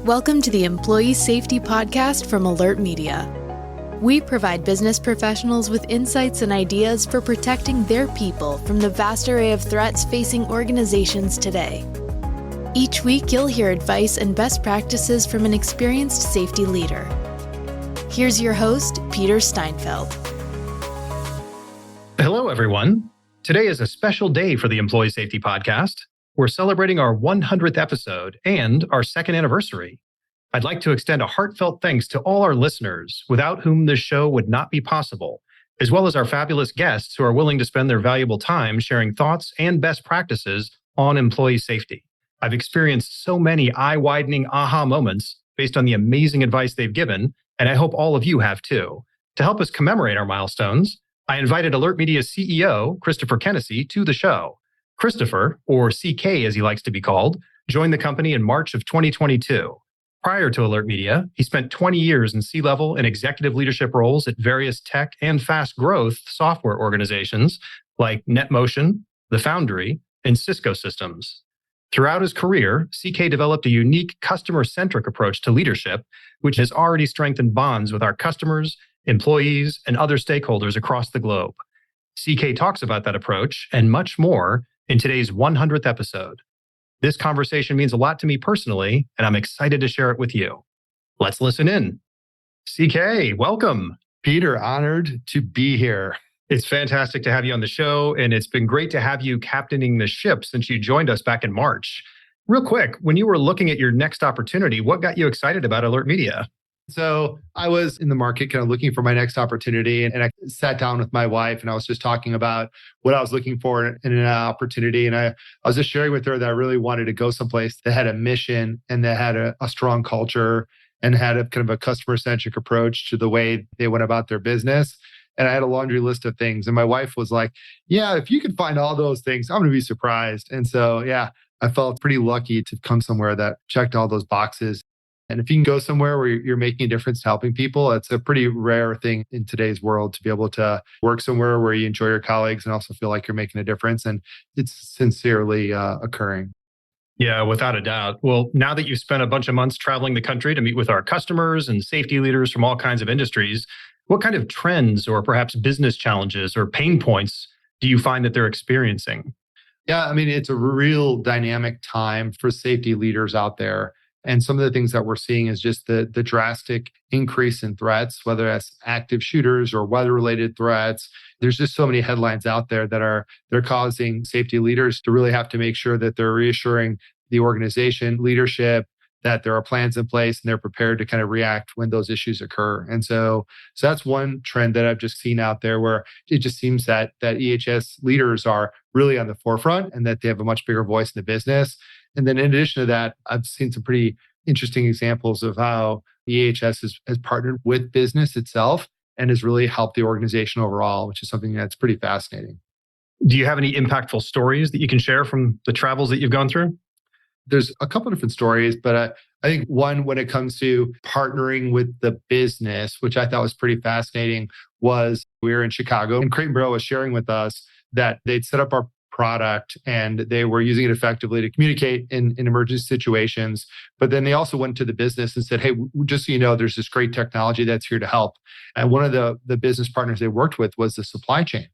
Welcome to the Employee Safety Podcast from Alert Media. We provide business professionals with insights and ideas for protecting their people from the vast array of threats facing organizations today. Each week, you'll hear advice and best practices from an experienced safety leader. Here's your host, Peter Steinfeld. Hello, everyone. Today is a special day for the Employee Safety Podcast. We're celebrating our 100th episode and our second anniversary. I'd like to extend a heartfelt thanks to all our listeners, without whom this show would not be possible, as well as our fabulous guests who are willing to spend their valuable time sharing thoughts and best practices on employee safety. I've experienced so many eye-widening aha moments based on the amazing advice they've given, and I hope all of you have too. To help us commemorate our milestones, I invited Alert Media's CEO, Christopher Kennedy, to the show. Christopher, or CK as he likes to be called, joined the company in March of 2022. Prior to Alert Media, he spent 20 years in C-level and executive leadership roles at various tech and fast-growth software organizations like NetMotion, The Foundry, and Cisco Systems. Throughout his career, CK developed a unique customer-centric approach to leadership, which has already strengthened bonds with our customers, employees, and other stakeholders across the globe. CK talks about that approach and much more in today's 100th episode. This conversation means a lot to me personally, and I'm excited to share it with you. Let's listen in. CK, welcome. Peter, honored to be here. It's fantastic to have you on the show, and it's been great to have you captaining the ship since you joined us back in March. Real quick, when you were looking at your next opportunity, what got you excited about Alert Media? So I was in the market kind of looking for my next opportunity, and I sat down with my wife and I was just talking about what I was looking for in an opportunity. And I was just sharing with her that I really wanted to go someplace that had a mission and that had a strong culture and had a kind of a customer-centric approach to the way they went about their business. And I had a laundry list of things. And my wife was like, yeah, if you could find all those things, I'm going to be surprised. And so, yeah, I felt pretty lucky to come somewhere that checked all those boxes. And if you can go somewhere where you're making a difference to helping people, it's a pretty rare thing in today's world to be able to work somewhere where you enjoy your colleagues and also feel like you're making a difference. And it's sincerely occurring. Yeah, without a doubt. Well, now that you've spent a bunch of months traveling the country to meet with our customers and safety leaders from all kinds of industries, what kind of trends or perhaps business challenges or pain points do you find that they're experiencing? Yeah, I mean, it's a real dynamic time for safety leaders out there. And some of the things that we're seeing is just the drastic increase in threats, whether that's active shooters or weather-related threats. There's just so many headlines out there that they're causing safety leaders to really have to make sure that they're reassuring the organization leadership that there are plans in place and they're prepared to kind of react when those issues occur. And so that's one trend that I've just seen out there where it just seems that EHS leaders are really on the forefront and that they have a much bigger voice in the business. And then in addition to that, I've seen some pretty interesting examples of how EHS has partnered with business itself and has really helped the organization overall, which is something that's pretty fascinating. Do you have any impactful stories that you can share from the travels that you've gone through? There's a couple of different stories, but I think one, when it comes to partnering with the business, which I thought was pretty fascinating, was we were in Chicago and Crate & Barrel was sharing with us that they'd set up our product and they were using it effectively to communicate in emergency situations. But then they also went to the business and said, hey, just so you know, there's this great technology that's here to help. And one of the business partners they worked with was the supply chain.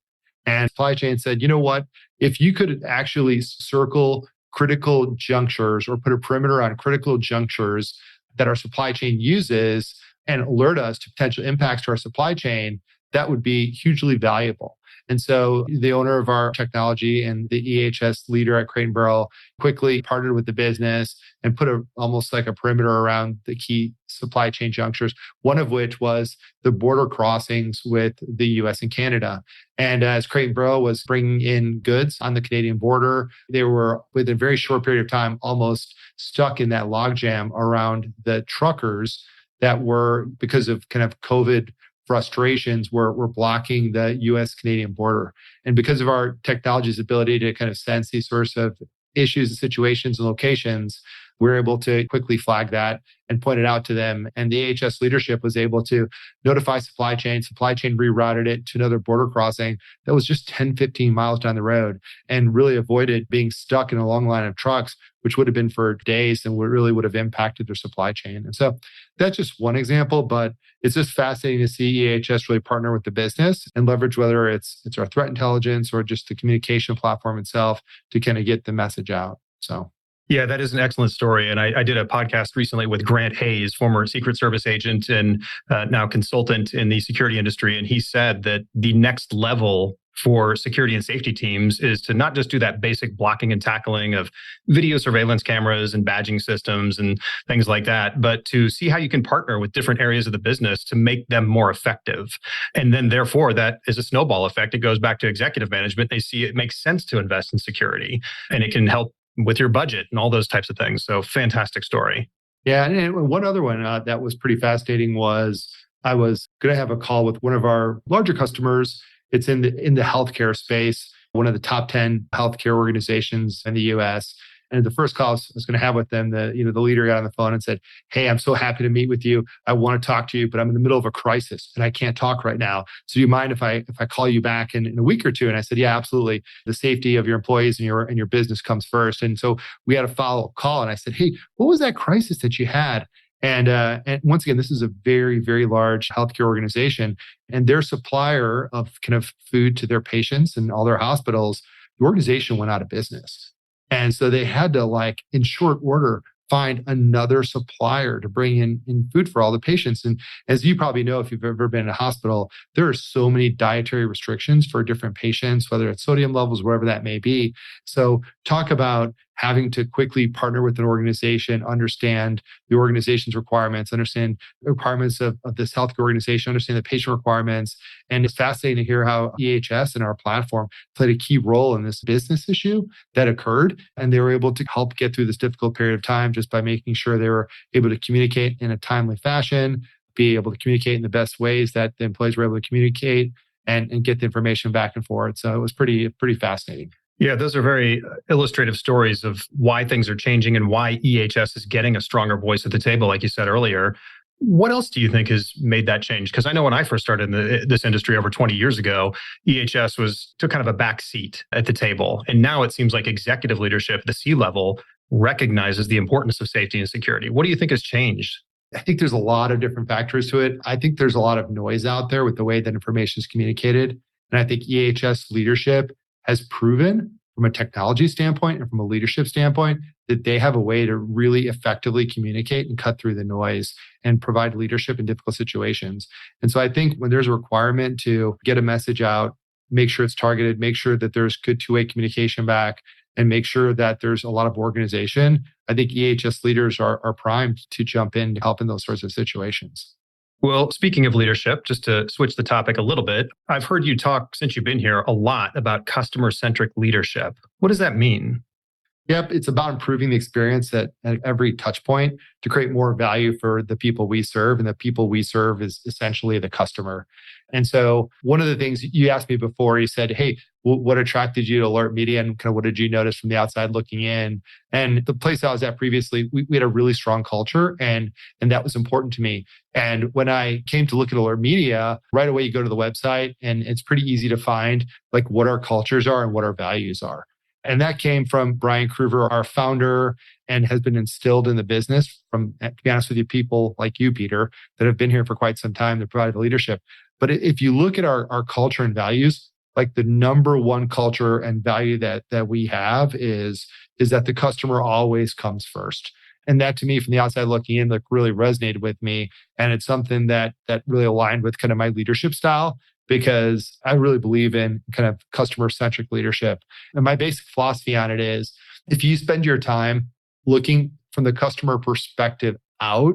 And supply chain said, you know what, if you could actually circle critical junctures or put a perimeter on critical junctures that our supply chain uses and alert us to potential impacts to our supply chain, that would be hugely valuable. And so the owner of our technology and the EHS leader at Crate & Barrel quickly partnered with the business and put almost like a perimeter around the key supply chain junctures, one of which was the border crossings with the US and Canada. And as Crate & Barrel was bringing in goods on the Canadian border, they were, within a very short period of time, almost stuck in that logjam around the truckers that were, because of kind of COVID frustrations, were blocking the US-Canadian border. And because of our technology's ability to kind of sense these sorts of issues and situations and locations, we were able to quickly flag that and point it out to them. And the AHS leadership was able to notify supply chain. Supply chain rerouted it to another border crossing that was just 10, 15 miles down the road and really avoided being stuck in a long line of trucks, which would have been for days and really would have impacted their supply chain. And so that's just one example, but it's just fascinating to see EHS really partner with the business and leverage whether it's our threat intelligence or just the communication platform itself to kind of get the message out. So. Yeah, that is an excellent story. And I did a podcast recently with Grant Hayes, former Secret Service agent and now consultant in the security industry. And he said that the next level for security and safety teams is to not just do that basic blocking and tackling of video surveillance cameras and badging systems and things like that, but to see how you can partner with different areas of the business to make them more effective. And then therefore, that is a snowball effect. It goes back to executive management. They see it makes sense to invest in security and it can help with your budget and all those types of things. So fantastic story. Yeah. And one other one that was pretty fascinating was I was going to have a call with one of our larger customers. It's in the healthcare space, one of the top 10 healthcare organizations in the US. And the first call I was going to have with them, the leader got on the phone and said, "Hey, I'm so happy to meet with you. I want to talk to you, but I'm in the middle of a crisis and I can't talk right now. So do you mind if I call you back in a week or two?" And I said, "Yeah, absolutely. The safety of your employees and your business comes first." And so we had a follow-up call and I said, "Hey, what was that crisis that you had?" And once again, this is a very, very large healthcare organization, and their supplier of kind of food to their patients and all their hospitals, the organization went out of business. And so they had to, in short order, find another supplier to bring in food for all the patients. And as you probably know, if you've ever been in a hospital, there are so many dietary restrictions for different patients, whether it's sodium levels, wherever that may be. So talk about having to quickly partner with an organization, understand the organization's requirements, understand the requirements of this healthcare organization, understand the patient requirements. And it's fascinating to hear how EHS and our platform played a key role in this business issue that occurred. And they were able to help get through this difficult period of time just by making sure they were able to communicate in a timely fashion, be able to communicate in the best ways that the employees were able to communicate and get the information back and forth. So it was pretty fascinating. Yeah, those are very illustrative stories of why things are changing and why EHS is getting a stronger voice at the table, like you said earlier. What else do you think has made that change? Because I know when I first started in this industry over 20 years ago, EHS took kind of a back seat at the table. And now it seems like executive leadership, the C-level, recognizes the importance of safety and security. What do you think has changed? I think there's a lot of different factors to it. I think there's a lot of noise out there with the way that information is communicated. And I think EHS leadership has proven from a technology standpoint and from a leadership standpoint that they have a way to really effectively communicate and cut through the noise and provide leadership in difficult situations. And so I think when there's a requirement to get a message out, make sure it's targeted, make sure that there's good two-way communication back, and make sure that there's a lot of organization, I think EHS leaders are primed to jump in to help in those sorts of situations. Well, speaking of leadership, just to switch the topic a little bit, I've heard you talk since you've been here a lot about customer-centric leadership. What does that mean? Yep, it's about improving the experience at every touch point to create more value for the people we serve. And the people we serve is essentially the customer. And so one of the things you asked me before, you said, "Hey, what attracted you to Alert Media and kind of what did you notice from the outside looking in?" And the place I was at previously, we had a really strong culture and that was important to me. And when I came to look at Alert Media, right away you go to the website and it's pretty easy to find what our cultures are and what our values are. And that came from Brian Kruger, our founder, and has been instilled in the business from, to be honest with you, people like you, Peter, that have been here for quite some time that provide leadership. But if you look at our culture and values, the number one culture and value that we have is that the customer always comes first. And that to me, from the outside looking in, really resonated with me. And it's something that really aligned with kind of my leadership style, because I really believe in kind of customer-centric leadership. And my basic philosophy on it is, if you spend your time looking from the customer perspective out,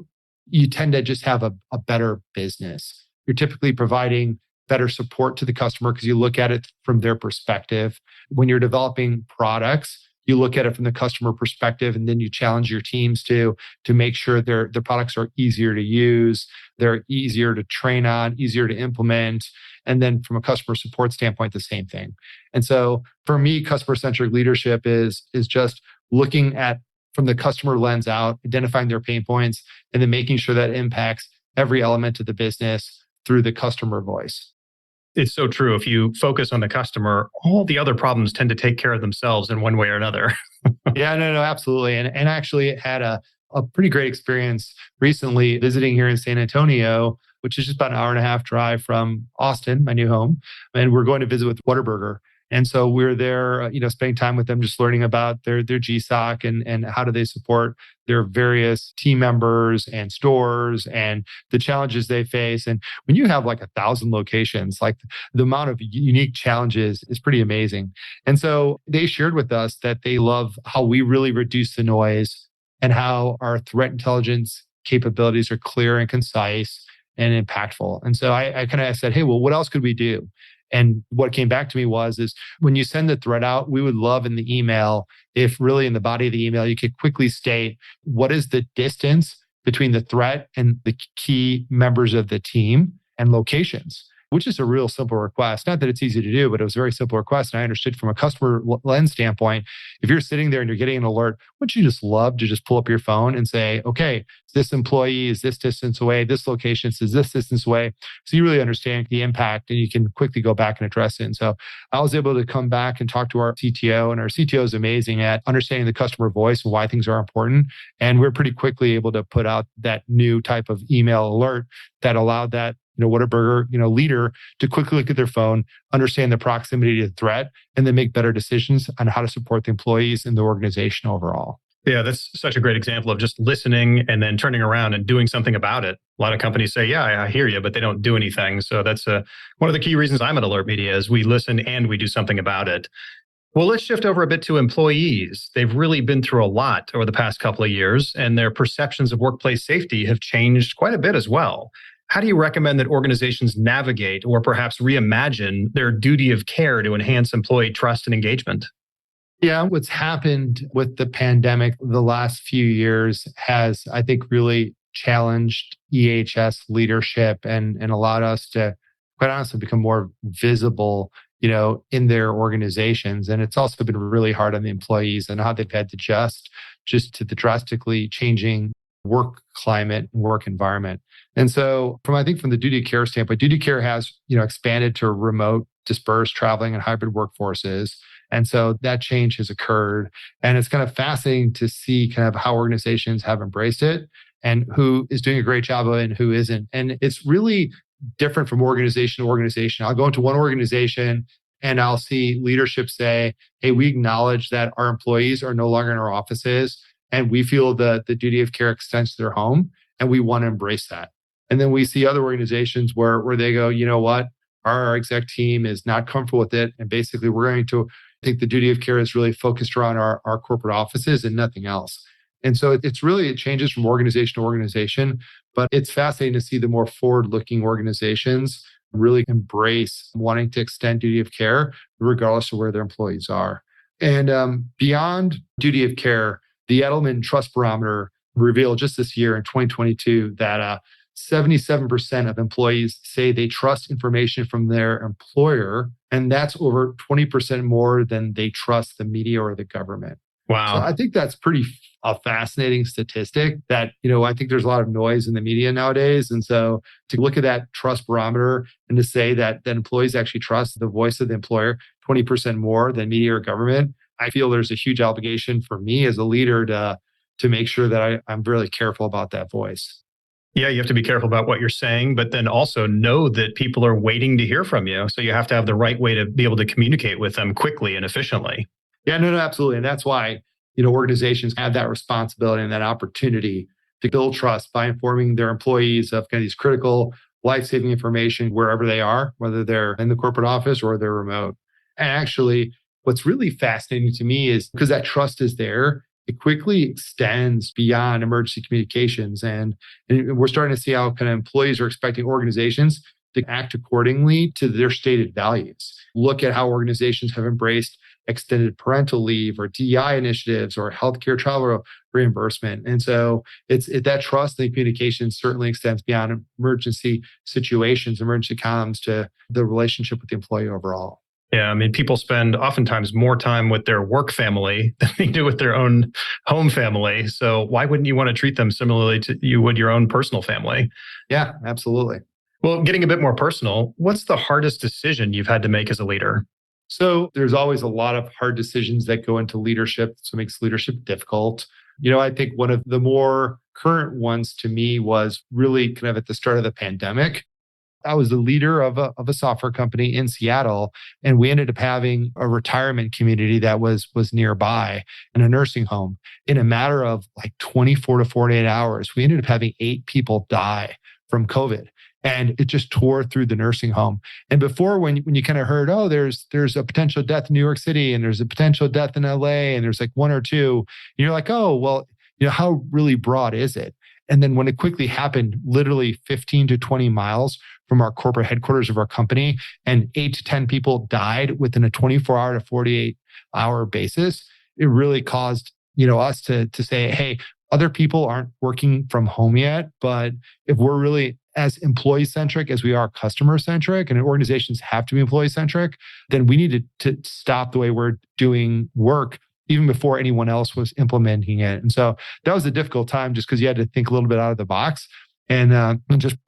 you tend to just have a better business. You're typically providing better support to the customer because you look at it from their perspective. When you're developing products, you look at it from the customer perspective, and then you challenge your teams to make sure their products are easier to use, they're easier to train on, easier to implement. And then from a customer support standpoint, the same thing. And so for me, customer-centric leadership is just looking at from the customer lens out, identifying their pain points, and then making sure that impacts every element of the business through the customer voice. It's so true. If you focus on the customer, all the other problems tend to take care of themselves in one way or another. Yeah, no, absolutely. And actually had a pretty great experience recently visiting here in San Antonio, which is just about an hour and a half drive from Austin, my new home. And we're going to visit with Whataburger. And so we're there, spending time with them, just learning about their GSOC and how do they support their various team members and stores and the challenges they face. And when you have like 1,000 locations, like the amount of unique challenges is pretty amazing. And so they shared with us that they love how we really reduce the noise and how our threat intelligence capabilities are clear and concise and impactful. And so I kind of said, hey, well, what else could we do? And what came back to me is when you send the threat out, we would love in the email, if really in the body of the email, you could quickly state what is the distance between the threat and the key members of the team and locations, which is a real simple request. Not that it's easy to do, but it was a very simple request. And I understood from a customer lens standpoint, if you're sitting there and you're getting an alert, wouldn't you just love to just pull up your phone and say, okay, this employee is this distance away, this location is this distance away. So you really understand the impact and you can quickly go back and address it. And so I was able to come back and talk to our CTO, and our CTO is amazing at understanding the customer voice and why things are important. And we're pretty quickly able to put out that new type of email alert that allowed that Whataburger, leader to quickly look at their phone, understand the proximity to the threat, and then make better decisions on how to support the employees and the organization overall. Yeah, that's such a great example of just listening and then turning around and doing something about it. A lot of companies say, yeah, I hear you, but they don't do anything. So that's one of the key reasons I'm at Alert Media is we listen and we do something about it. Well, let's shift over a bit to employees. They've really been through a lot over the past couple of years, and their perceptions of workplace safety have changed quite a bit as well. How do you recommend that organizations navigate or perhaps reimagine their duty of care to enhance employee trust and engagement? Yeah, what's happened with the pandemic the last few years has, I think, really challenged EHS leadership and allowed us to, quite honestly, become more visible, in their organizations. And it's also been really hard on the employees and how they've had to adjust just to the drastically changing work climate and work environment. And so from the duty of care standpoint, duty of care has, expanded to remote, dispersed, traveling and hybrid workforces. And so that change has occurred. And it's kind of fascinating to see kind of how organizations have embraced it and who is doing a great job of it and who isn't. And it's really different from organization to organization. I'll go into one organization and I'll see leadership say, hey, we acknowledge that our employees are no longer in our offices and we feel the duty of care extends to their home and we want to embrace that. And then we see other organizations where they go, you know what, our exec team is not comfortable with it. And basically we're going to think the duty of care is really focused around our corporate offices and nothing else. And so it changes from organization to organization, but it's fascinating to see the more forward-looking organizations really embrace wanting to extend duty of care regardless of where their employees are. And beyond duty of care, the Edelman Trust Barometer revealed just this year in 2022 that 77% of employees say they trust information from their employer, and that's over 20% more than they trust the media or the government. Wow. So I think that's a fascinating statistic that, I think there's a lot of noise in the media nowadays. And so to look at that trust barometer and to say that employees actually trust the voice of the employer 20% more than media or government, I feel there's a huge obligation for me as a leader to make sure that I'm really careful about that voice. Yeah, you have to be careful about what you're saying, but then also know that people are waiting to hear from you. So you have to have the right way to be able to communicate with them quickly and efficiently. Yeah, no, absolutely. And that's why, organizations have that responsibility and that opportunity to build trust by informing their employees of kind of these critical life-saving information wherever they are, whether they're in the corporate office or they're remote. And actually, what's really fascinating to me is because that trust is there, it quickly extends beyond emergency communications. And we're starting to see how kind of employees are expecting organizations to act accordingly to their stated values. Look at how organizations have embraced extended parental leave or DEI initiatives or healthcare travel reimbursement. And so it's that trust and communication certainly extends beyond emergency situations, emergency comms to the relationship with the employee overall. Yeah, I mean, people spend oftentimes more time with their work family than they do with their own home family. So why wouldn't you want to treat them similarly to you would your own personal family? Yeah, absolutely. Well, getting a bit more personal, what's the hardest decision you've had to make as a leader? So there's always a lot of hard decisions that go into leadership. So it makes leadership difficult. I think one of the more current ones to me was really kind of at the start of the pandemic. I was the leader of a software company in Seattle, and we ended up having a retirement community that was nearby and a nursing home. In a matter of like 24 to 48 hours, we ended up having 8 people die from COVID. And it just tore through the nursing home. And before, when you kind of heard, oh, there's a potential death in New York City, and there's a potential death in LA, and there's like 1 or 2, and you're like, oh, well, how really broad is it? And then when it quickly happened, literally 15 to 20 miles from our corporate headquarters of our company, and 8 to 10 people died within a 24-hour to 48-hour basis, it really caused us to say, hey, other people aren't working from home yet, but if we're really as employee-centric as we are customer-centric, and organizations have to be employee-centric, then we need to stop the way we're doing work even before anyone else was implementing it. And so that was a difficult time just because you had to think a little bit out of the box and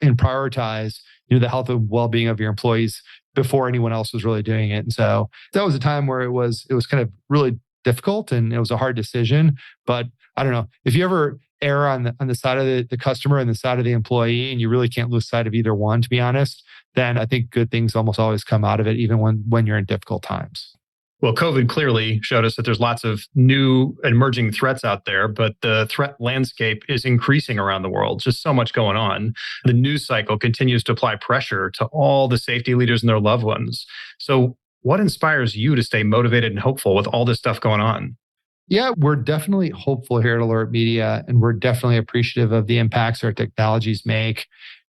prioritize the health and well-being of your employees before anyone else was really doing it. And so that was a time where it was kind of really difficult, and it was a hard decision. But I don't know, if you ever err on the side of the customer and the side of the employee, and you really can't lose sight of either one, to be honest, then I think good things almost always come out of it, even when you're in difficult times. Well, COVID clearly showed us that there's lots of new emerging threats out there, but the threat landscape is increasing around the world. Just so much going on. The news cycle continues to apply pressure to all the safety leaders and their loved ones. So what inspires you to stay motivated and hopeful with all this stuff going on? Yeah, we're definitely hopeful here at Alert Media, and we're definitely appreciative of the impacts our technologies make.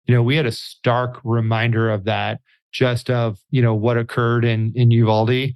We had a stark reminder of that, just of what occurred in Uvalde,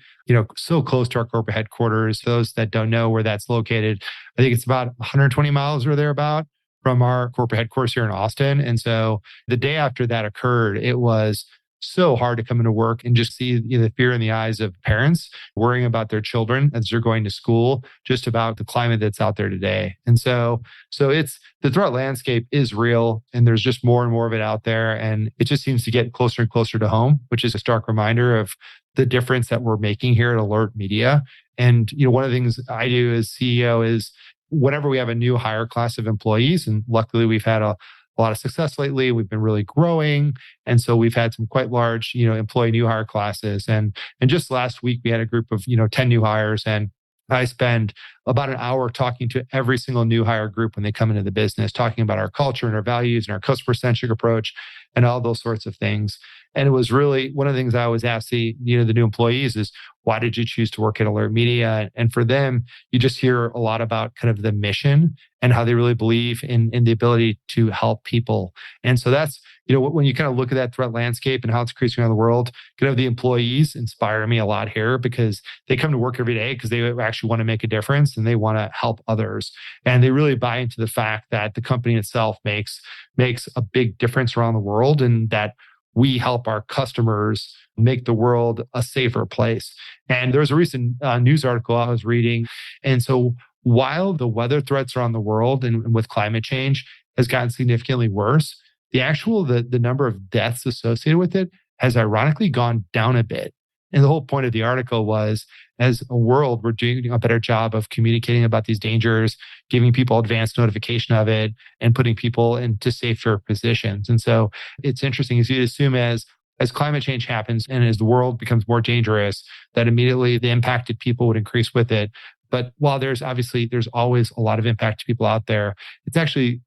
so close to our corporate headquarters. Those that don't know where that's located, I think it's about 120 miles or thereabout from our corporate headquarters here in Austin. And so the day after that occurred, it was so hard to come into work and just see the fear in the eyes of parents worrying about their children as they're going to school, just about the climate that's out there today. And so it's the threat landscape is real, and there's just more and more of it out there. And it just seems to get closer and closer to home, which is a stark reminder of the difference that we're making here at Alert Media. And one of the things I do as CEO is whenever we have a new hire class of employees, and luckily we've had a lot of success lately. We've been really growing. And so we've had some quite large, employee new hire classes. And just last week, we had a group of, 10 new hires. And I spend about an hour talking to every single new hire group when they come into the business, talking about our culture and our values and our customer-centric approach and all those sorts of things. And it was really one of the things I always ask the new employees is, why did you choose to work at Alert Media? And for them, you just hear a lot about kind of the mission and how they really believe in the ability to help people. And so that's, when you kind of look at that threat landscape and how it's increasing around the world, kind of the employees inspire me a lot here because they come to work every day because they actually want to make a difference and they want to help others. And they really buy into the fact that the company itself makes a big difference around the world, and that we help our customers make the world a safer place. And there was a recent news article I was reading. And so while the weather threats around the world and with climate change has gotten significantly worse, the number of deaths associated with it has ironically gone down a bit. And the whole point of the article was, as a world, we're doing a better job of communicating about these dangers, giving people advanced notification of it, and putting people into safer positions. And so it's interesting, as you assume as climate change happens and as the world becomes more dangerous, that immediately the impacted people would increase with it. But while there's always a lot of impact to people out there, it's actually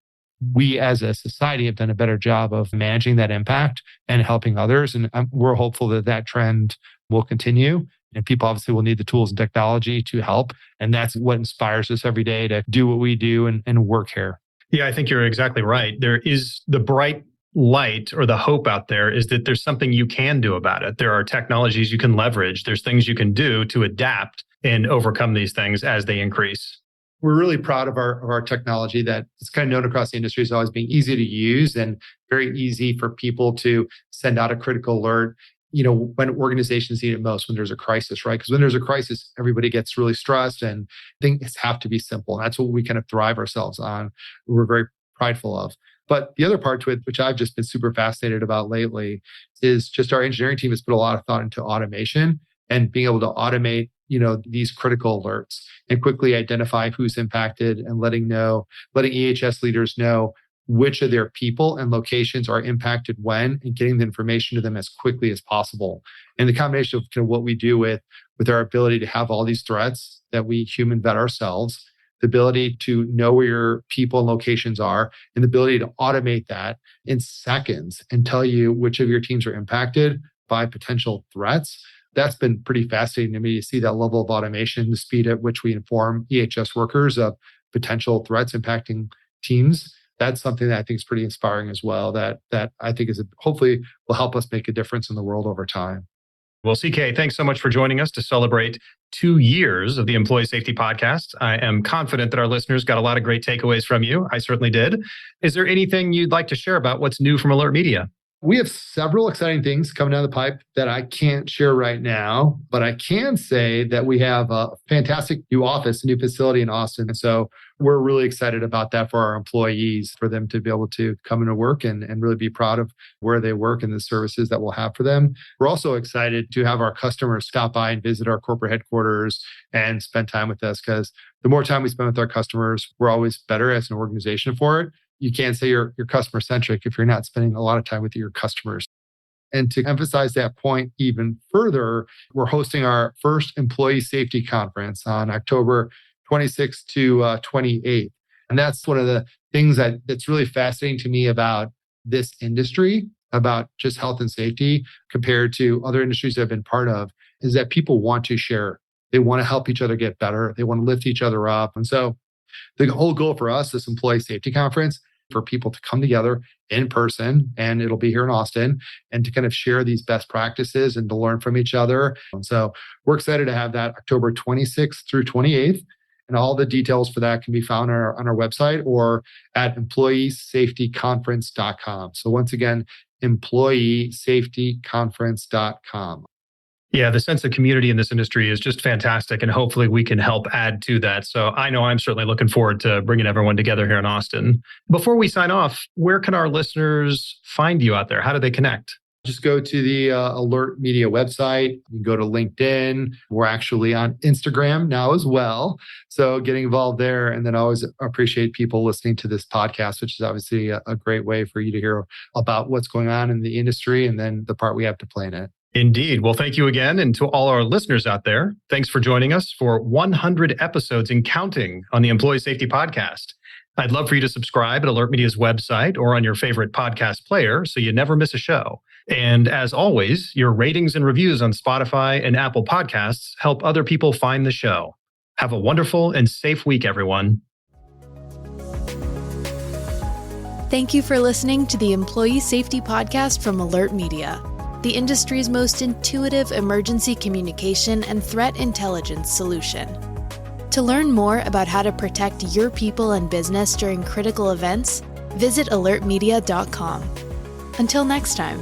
we as a society have done a better job of managing that impact and helping others. And we're hopeful that trend will continue. And people obviously will need the tools and technology to help. And that's what inspires us every day to do what we do and work here. Yeah, I think you're exactly right. There is the bright light, or the hope out there is that there's something you can do about it. There are technologies you can leverage. There's things you can do to adapt and overcome these things as they increase. We're really proud of our technology, that it's kind of known across the industry as always being easy to use and very easy for people to send out a critical alert. when organizations need it most, when there's a crisis, right? Because when there's a crisis, everybody gets really stressed and things have to be simple. And that's what we kind of thrive ourselves on. We're very prideful of. But the other part to it, which I've just been super fascinated about lately, is just our engineering team has put a lot of thought into automation and being able to automate, these critical alerts and quickly identify who's impacted and letting EHS leaders know which of their people and locations are impacted when, and getting the information to them as quickly as possible. And the combination of kind of what we do with our ability to have all these threats that we human vet ourselves, the ability to know where your people and locations are, and the ability to automate that in seconds and tell you which of your teams are impacted by potential threats. That's been pretty fascinating to me to see that level of automation, the speed at which we inform EHS workers of potential threats impacting teams. That's something that I think is pretty inspiring as well, that I think hopefully will help us make a difference in the world over time. Well, CK, thanks so much for joining us to celebrate 2 years of the Employee Safety Podcast. I am confident that our listeners got a lot of great takeaways from you. I certainly did. Is there anything you'd like to share about what's new from Alert Media? We have several exciting things coming down the pipe that I can't share right now, but I can say that we have a fantastic new office, a new facility in Austin. And so we're really excited about that for our employees, for them to be able to come into work and really be proud of where they work and the services that we'll have for them. We're also excited to have our customers stop by and visit our corporate headquarters and spend time with us, because the more time we spend with our customers, we're always better as an organization for it. You can't say you're customer-centric if you're not spending a lot of time with your customers. And to emphasize that point even further, we're hosting our first employee safety conference on October 26th to 28th. And that's one of the things that's really fascinating to me about this industry, about just health and safety compared to other industries I've been part of, is that people want to share. They want to help each other get better. They want to lift each other up. And so the whole goal for us, this employee safety conference, for people to come together in person, and it'll be here in Austin, and to kind of share these best practices and to learn from each other. And so we're excited to have that October 26th through 28th. And all the details for that can be found on our website or at employeesafetyconference.com. So once again, employeesafetyconference.com. Yeah, the sense of community in this industry is just fantastic, and hopefully we can help add to that. So I know I'm certainly looking forward to bringing everyone together here in Austin. Before we sign off, where can our listeners find you out there? How do they connect? Just go to the Alert Media website. You can go to LinkedIn. We're actually on Instagram now as well. So getting involved there. And then I always appreciate people listening to this podcast, which is obviously a great way for you to hear about what's going on in the industry and then the part we have to play in it. Indeed. Well, thank you again. And to all our listeners out there, thanks for joining us for 100 episodes and counting on the Employee Safety Podcast. I'd love for you to subscribe at Alert Media's website or on your favorite podcast player so you never miss a show. And as always, your ratings and reviews on Spotify and Apple Podcasts help other people find the show. Have a wonderful and safe week, everyone. Thank you for listening to the Employee Safety Podcast from Alert Media, the industry's most intuitive emergency communication and threat intelligence solution. To learn more about how to protect your people and business during critical events, visit alertmedia.com. Until next time.